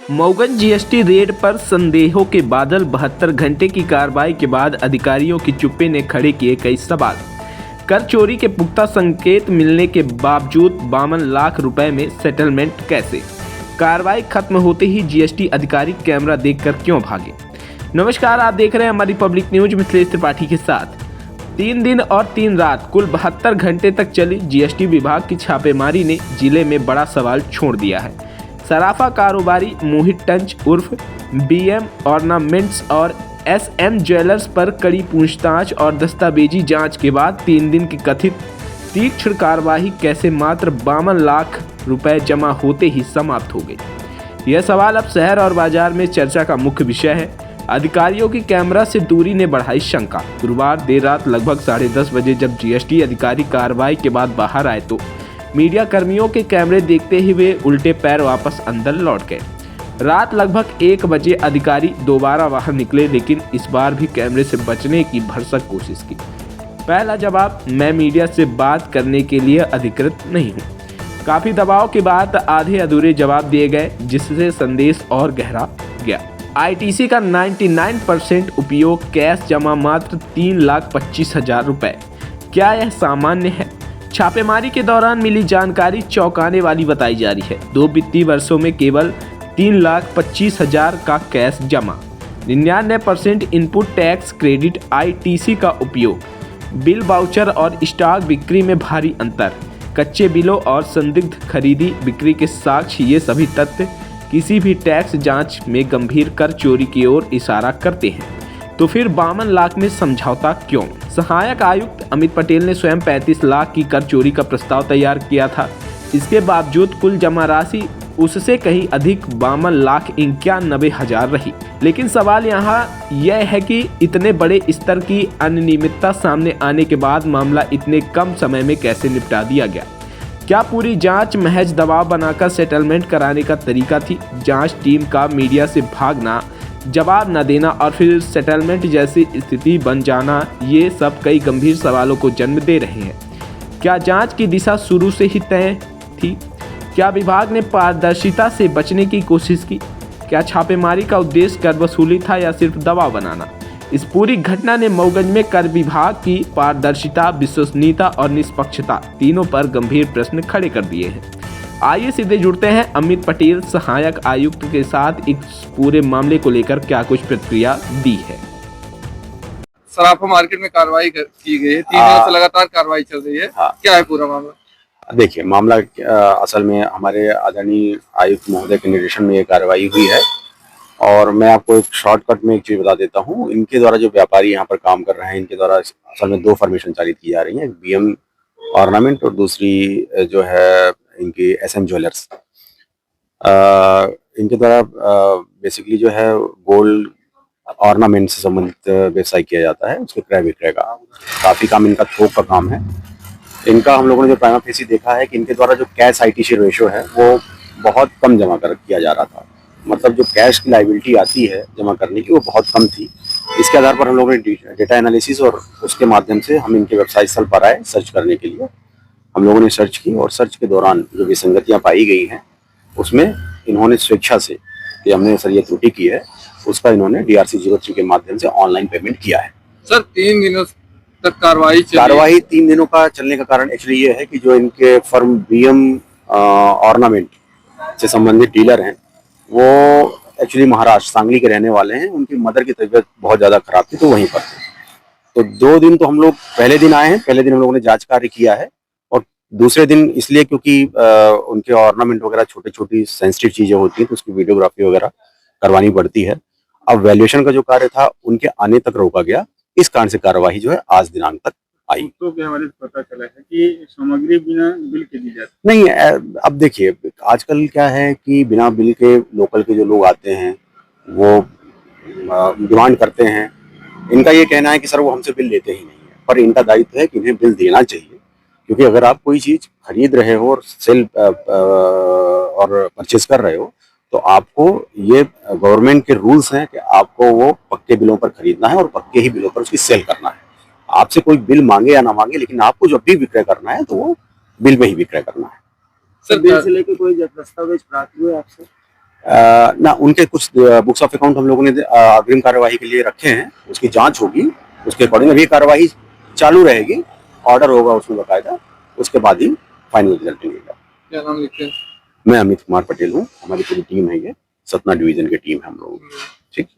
Mauganj GST red पर संदेहों के बादल। 72 घंटे की कार्रवाई के बाद अधिकारियों की चुप्पी ने खड़े किए कई सवाल। कर चोरी के पुख्ता संकेत मिलने के बावजूद 52 लाख रुपए में सेटलमेंट कैसे? कार्रवाई खत्म होते ही जीएसटी अधिकारी कैमरा देखकर क्यों भागे? नमस्कार, आप देख रहे हैं हमारी पब्लिक न्यूज मिथिलेश त्रिपाठी के साथ। 3 दिन और 3 रात कुल 72 घंटे तक चली जीएसटी विभाग की छापेमारी ने जिले में बड़ा सवाल छोड़ दिया है। सराफा कारोबारी मोहित टंच उर्फ बीएम ऑर्नामेंट्स और एसएम ज्वेलर्स पर कड़ी पूछताछ और दस्तावेजी जांच के बाद 3 दिन की कथित तीक्ष्ण कार्यवाही कैसे मात्र 52 लाख रुपए जमा होते ही समाप्त हो गई? यह सवाल अब शहर और बाजार में चर्चा का मुख्य विषय है। अधिकारियों की कैमरा से दूरी ने बढ़ाई शंका। गुरुवार देर रात लगभग 10:30 बजे जब जीएसटी अधिकारी कार्रवाई के बाद बाहर आए तो मीडिया कर्मियों के कैमरे देखते ही वे उल्टे पैर वापस अंदर लौट गए। रात लगभग 1 बजे अधिकारी दोबारा बाहर निकले, लेकिन इस बार भी कैमरे से बचने की भरसक कोशिश की। पहला जवाब, मैं मीडिया से बात करने के लिए अधिकृत नहीं हूँ। काफी दबाव के बाद आधे अधूरे जवाब दिए गए, जिससे संदेश और गहरा गया। आईटीसी का 99% उपयोग, कैश जमा मात्र 3,25,000 रुपए। क्या यह सामान्य है? छापेमारी के दौरान मिली जानकारी चौंकाने वाली बताई जा रही है। 2 वित्तीय वर्षों में केवल 3,25,000 का कैश जमा, 99% इनपुट टैक्स क्रेडिट आईटीसी का उपयोग, बिल वाउचर और स्टॉक बिक्री में भारी अंतर, कच्चे बिलों और संदिग्ध खरीदी बिक्री के साक्ष्य, ये सभी तथ्य किसी भी टैक्स जांच में गंभीर कर चोरी की ओर इशारा करते हैं। तो फिर 52 लाख में समझौता क्यों? सहायक आयुक्त अमित पटेल ने स्वयं 35 लाख की कर चोरी का प्रस्ताव तैयार किया था। इसके बावजूद कुल जमा राशि उससे कहीं अधिक 52,91,000 रही। लेकिन सवाल यहाँ यह है कि इतने बड़े स्तर की अनियमितता सामने आने के बाद मामला इतने कम समय में कैसे निपटा दिया गया? क्या पूरी जांच महज दबाव बनाकर सेटलमेंट कराने का तरीका थी? जांच टीम का मीडिया से भागना, जवाब न देना और फिर सेटलमेंट जैसी स्थिति बन जाना, ये सब कई गंभीर सवालों को जन्म दे रहे हैं। क्या जांच की दिशा शुरू से ही तय थी? क्या विभाग ने पारदर्शिता से बचने की कोशिश की? क्या छापेमारी का उद्देश्य कर वसूली था या सिर्फ दबाव बनाना? इस पूरी घटना ने मऊगंज में कर विभाग की पारदर्शिता, विश्वसनीयता और निष्पक्षता तीनों पर गंभीर प्रश्न खड़े कर दिए हैं। आइए सीधे जुड़ते हैं अमित पटेल सहायक आयुक्त के साथ इस पूरे मामले को लेकर क्या कुछ प्रतिक्रिया दी है। सराफा मार्केट में कार्रवाई की गई है, 3 दिनों से लगातार कार्रवाई चल रही है। क्या है पूरा मामला? देखिए, मामला असल में हमारे आदरणीय आयुक्त महोदय के निर्देशन में ये कार्रवाई हुई है और मैं आपको एक शॉर्टकट में एक चीज बता देता हूँ। इनके द्वारा जो व्यापारी यहाँ पर काम कर रहे हैं, इनके द्वारा असल में 2 फॉर्मेशन जारी की जा रही है, बीएम ऑर्नामेंट और दूसरी जो है इनकी एसएम ज्वेलर्स। इनके द्वारा बेसिकली जो है गोल्ड ऑर्नामेंट से संबंधित व्यवसाय किया जाता है, उसके क्रय विक्रय का काफी काम इनका थोक का काम है। इनका हम लोगों ने जो प्राइमा फेसी देखा है कि इनके द्वारा जो कैश आईटीसी रेशो है वो बहुत कम जमा कर किया जा रहा था। मतलब जो कैश की लायबिलिटी आती है जमा करने की वो बहुत कम थी। इसके आधार पर हम लोगों ने डेटा एनालिसिस और उसके माध्यम से हम इनके वेबसाइट स्थल पर आए सर्च करने के लिए। हम लोगों ने सर्च की और सर्च के दौरान जो विसंगतियां पाई गई हैं उसमें इन्होंने स्वेच्छा से कि हमने सर ये त्रुटि की है, उसका इन्होंने DRC 03 के माध्यम से ऑनलाइन पेमेंट किया है। सर 3 दिनों तक कार्रवाई 3 दिनों का चलने का कारण एक्चुअली ये है कि जो इनके फर्म बीएम ऑर्नामेंट से संबंधित डीलर हैं वो एक्चुअली महाराष्ट्र सांगली के रहने वाले हैं। उनकी मदर की तबीयत बहुत ज़्यादा खराब थी तो वहीं पर थे। तो 2 दिन तो हम लोग पहले दिन आए हैं, पहले दिन हम लोगों ने जांच कार्य किया है और दूसरे दिन इसलिए क्योंकि उनके ऑर्नामेंट वगैरह छोटी छोटी सेंसिटिव चीज़ें होती हैं तो उसकी वीडियोग्राफी वगैरह करवानी पड़ती है। अब वैल्यूएशन का जो कार्य था उनके आने तक रोका गया, इस कारण से कार्यवाही जो है आज दिनांक तक आई। तो क्या हमारे पता चला है कि सामग्री बिना बिल के दी जाती नहीं। अब देखिए, आजकल क्या है कि बिना बिल के लोकल के जो लोग आते हैं वो डिमांड करते हैं। इनका ये कहना है कि सर वो हमसे बिल लेते ही नहीं है, पर इनका दायित्व है कि इन्हें बिल देना चाहिए, क्योंकि अगर आप कोई चीज खरीद रहे हो और सेल और परचेज कर रहे हो तो आपको ये गवर्नमेंट के रूल्स हैं कि आपको वो पक्के बिलों पर खरीदना है और पक्के ही बिलों पर उसकी सेल करना है। आपसे कोई बिल मांगे या ना मांगे, लेकिन आपको जब भी विक्रय करना है तो वो बिल में ही विक्रय करना है। सर बिल से लेकर कोई दस्तावेज प्राप्त हुए आपसे? ना उनके कुछ बुक्स ऑफ अकाउंट हम लोगों ने अग्रिम कार्यवाही के लिए रखे हैं, उसकी जांच होगी, उसके अकॉर्डिंग अभी कार्यवाही चालू रहेगी, ऑर्डर होगा उसमें बकायदा, उसके बाद ही फाइनल रिजल्ट मिलेगा। क्या नाम लिखते हैं? मैं अमित कुमार पटेल हूँ, हमारी पूरी टीम है, ये सतना डिवीजन की टीम है हम लोगों की। ठीक।